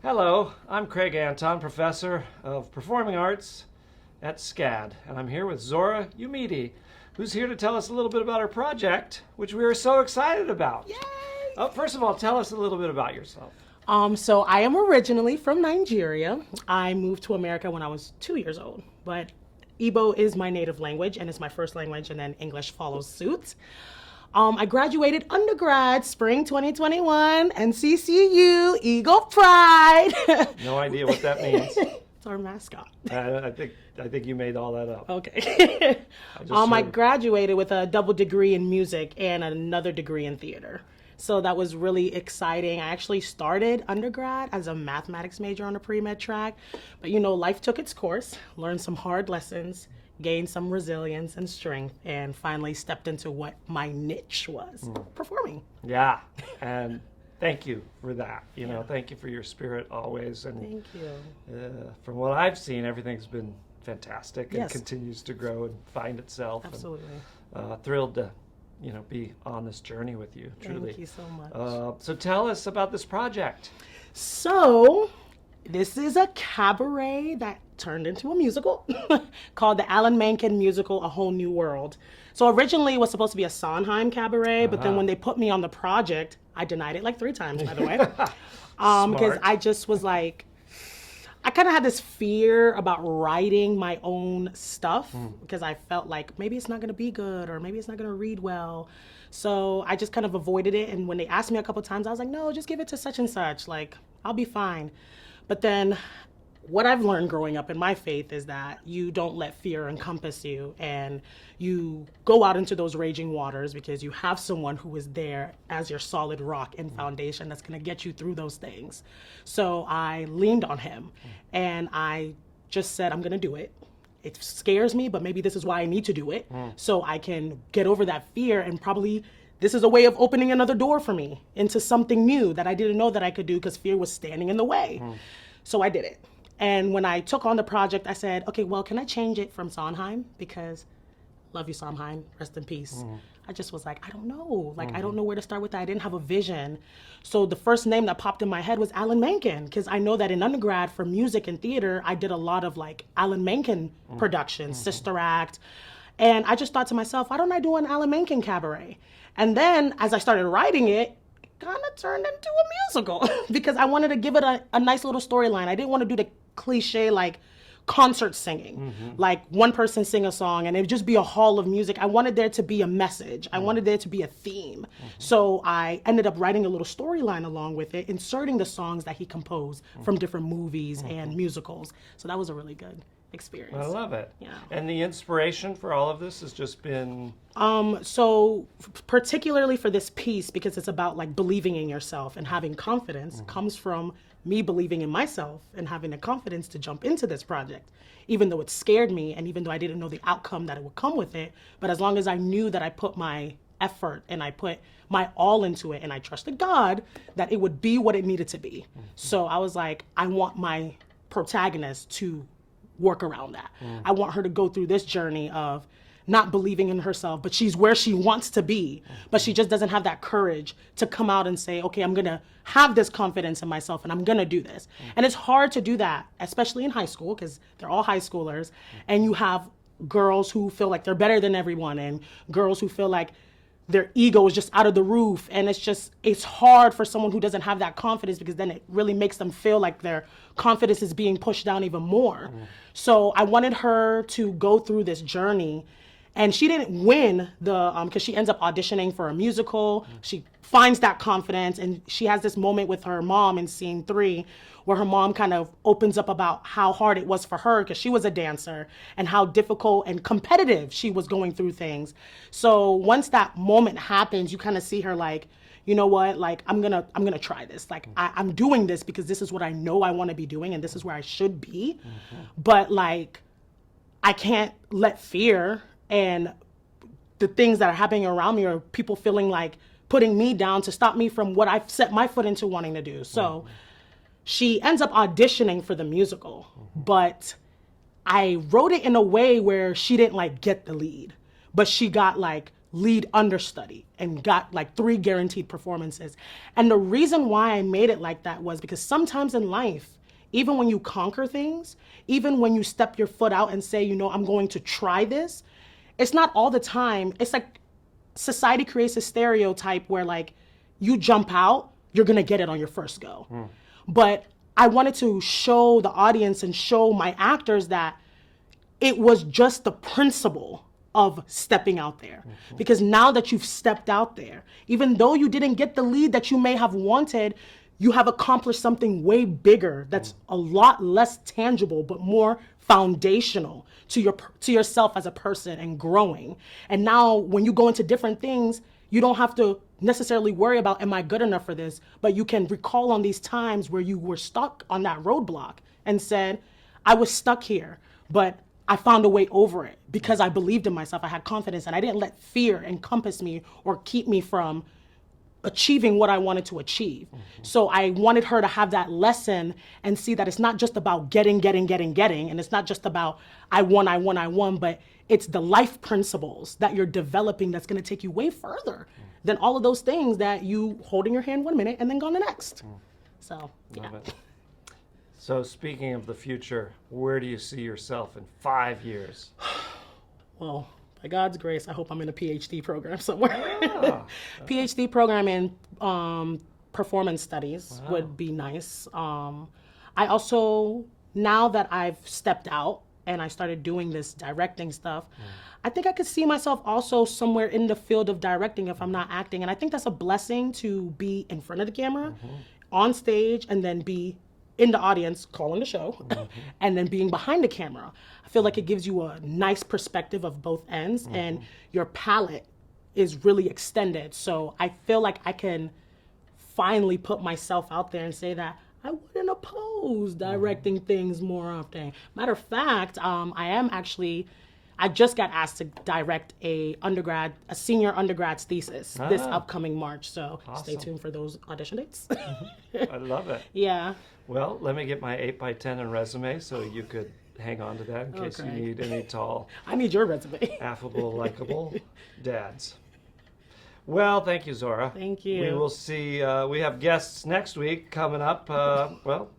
Hello, I'm Craig Anton, Professor of Performing Arts at SCAD, and I'm here with Zora Umidi, who's here to tell us a little bit about her project, which we are so excited about. Yay! First of all, tell us a little bit about yourself. So I am originally from Nigeria. I moved to America when I was 2 years old, but Igbo is my native language and it's my first language, and then English follows suit. I graduated undergrad spring 2021, NCCU, Eagle Pride. No idea what that means. It's our mascot. I think you made all that up. Okay. I heard- graduated with a double degree in music and another degree in theater. So that was really exciting. I actually started undergrad as a mathematics major on a pre-med track, but life took its course, learned some hard lessons, gained some resilience and strength, and finally stepped into what my niche was, performing. Yeah, and thank you for that. Thank you for your spirit always. And Thank you. from what I've seen, everything's been fantastic and Yes. continues to grow and find itself. Absolutely. And, thrilled to, be on this journey with you. Truly. Thank you so much. So tell us about this project. So, this is a cabaret that turned into a musical called the Alan Menkens musical, A Whole New World. So originally it was supposed to be a Sondheim cabaret, but then when they put me on the project, I denied it like 3 times, by the way. Because I just was like, I kind of had this fear about writing my own stuff because I felt like maybe it's not going to be good or maybe it's not going to read well. So I just kind of avoided it. And when they asked me a couple times, I was like, no, just give it to such and such. Like, I'll be fine. But then what I've learned growing up in my faith is that you don't let fear encompass you, and you go out into those raging waters because you have someone who is there as your solid rock and foundation that's going to get you through those things. So I leaned on him and I just said, I'm going to do it. It scares me, but maybe this is why I need to do it so I can get over that fear, and probably this is a way of opening another door for me into something new that I didn't know that I could do because fear was standing in the way. So I did it. And when I took on the project, I said, okay, well, can I change it from Sondheim? Because love you, Sondheim, rest in peace. I just was like, I don't know. I don't know where to start with that. I didn't have a vision. So the first name that popped in my head was Alan Menkens, because I know that in undergrad for music and theater, I did a lot of Alan Menkens productions, Sister Act. And I just thought to myself, why don't I do an Alan Menkens cabaret? And then as I started writing it, kind of turned into a musical because I wanted to give it a nice little storyline. I didn't want to do the cliche concert singing, one person sing a song and it would just be a hall of music. I wanted there to be a message. I wanted there to be a theme. So I ended up writing a little storyline along with it, inserting the songs that he composed from different movies and musicals. So that was a really good experience. I love it. Yeah. And the inspiration for all of this has just been... So particularly for this piece, because it's about believing in yourself and having confidence, comes from me believing in myself and having the confidence to jump into this project, even though it scared me and even though I didn't know the outcome that it would come with it. But as long as I knew that I put my effort and I put my all into it and I trusted God that it would be what it needed to be. So I was like, I want my protagonist to work around that. I want her to go through this journey of not believing in herself, but she's where she wants to be, but she just doesn't have that courage to come out and say, okay, I'm gonna have this confidence in myself and I'm gonna do this. And it's hard to do that, especially in high school, because they're all high schoolers, and you have girls who feel like they're better than everyone, and girls who feel like their ego is just out of the roof. And it's hard for someone who doesn't have that confidence, because then it really makes them feel like their confidence is being pushed down even more. So I wanted her to go through this journey. And she didn't win because she ends up auditioning for a musical. She finds that confidence, and she has this moment with her mom in scene 3 where her mom kind of opens up about how hard it was for her because she was a dancer and how difficult and competitive she was going through things. So once that moment happens, you kind of see her like, you know what, I'm gonna try this. I'm doing this because this is what I know I want to be doing and this is where I should be. But I can't let fear and the things that are happening around me or people feeling like putting me down to stop me from what I've set my foot into wanting to do. So she ends up auditioning for the musical, but I wrote it in a way where she didn't get the lead, but she got lead understudy and got like 3 guaranteed performances. And the reason why I made it like that was because sometimes in life, even when you conquer things, even when you step your foot out and say, you know, I'm going to try this, it's not all the time. It's like society creates a stereotype where like you jump out, you're gonna get it on your first go. But I wanted to show the audience and show my actors that it was just the principle of stepping out there. Because now that you've stepped out there, even though you didn't get the lead that you may have wanted, you have accomplished something way bigger that's a lot less tangible but more foundational to yourself as a person and growing. And now when you go into different things, you don't have to necessarily worry about, am I good enough for this? But you can recall on these times where you were stuck on that roadblock and said, I was stuck here, but I found a way over it because I believed in myself. I had confidence and I didn't let fear encompass me or keep me from achieving what I wanted to achieve. So I wanted her to have that lesson and see that it's not just about getting, and it's not just about I won, but it's the life principles that you're developing that's gonna take you way further than all of those things that you hold in your hand 1 minute and then go on the next. So, yeah. Love it. So speaking of the future, where do you see yourself in 5 years? Well, by God's grace, I hope I'm in a PhD program somewhere. Ah, PhD program in performance studies would be nice. I also, now that I've stepped out and I started doing this directing stuff, I think I could see myself also somewhere in the field of directing if I'm not acting. And I think that's a blessing to be in front of the camera, on stage, and then be in the audience calling the show, and then being behind the camera. I feel like it gives you a nice perspective of both ends, and your palette is really extended. So I feel like I can finally put myself out there and say that I wouldn't oppose directing things more often. Matter of fact, I just got asked to direct a senior undergrad's thesis this upcoming March. So stay tuned for those audition dates. I love it. Yeah. Well, let me get my 8x10 and resume so you could hang on to that in case you need any tall, I need your resume. affable, likable dads. Well, thank you, Zora. Thank you. We will see. We have guests next week coming up. Well,